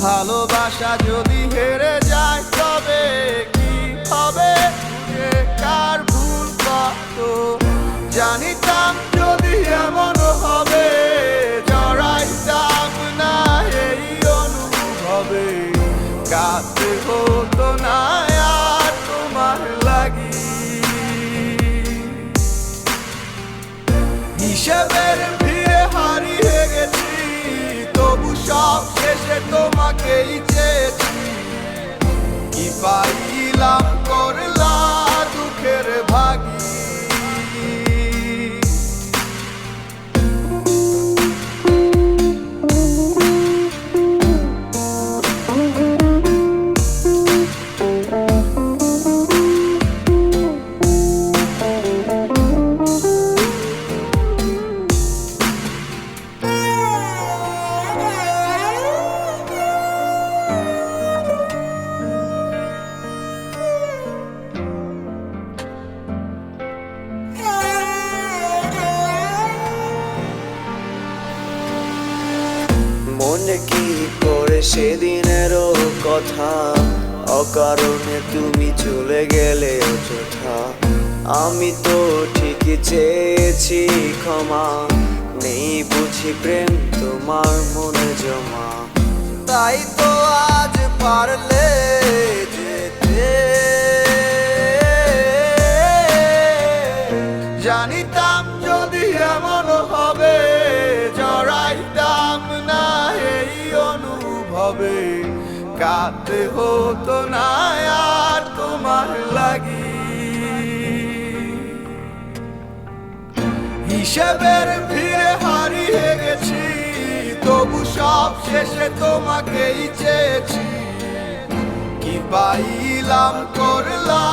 ভালোবাসা যদি হেরে যায় তবে কি হবে? খুঁজে কার ভুল কত জানিতাম যদি এমন হবে, জড়াইতাম না এই অনুভবে। কাঁদতে হতো না আর তোমার লাগি, হিসেবের ভিড়ে হারিয়ে গেছি, তবু সব শেষে তোমাকেই চেয়েছি। কি পাইলাম করলা দুঃখের ভাগী, মনে কি করে সেদিনেরও কথা, অকারণে তুমি চলে গেলে অযথা। আমি তো ঠিকই চেয়েছি ক্ষমা, নেই বুঝি প্রেম তোমার মনে জমা। তাই তো আজ পারলে যেতে, জানিতাম যদি এমন হবে, জড়াইতাম না এই অনুভবে। কাঁদতে হতো না আর তোমার লাগি, হিসেবের ভিড়ে হারিয়ে গেছি, তবু সব শেষে তোমাকেই চেয়েছি। কি পাইলাম করলা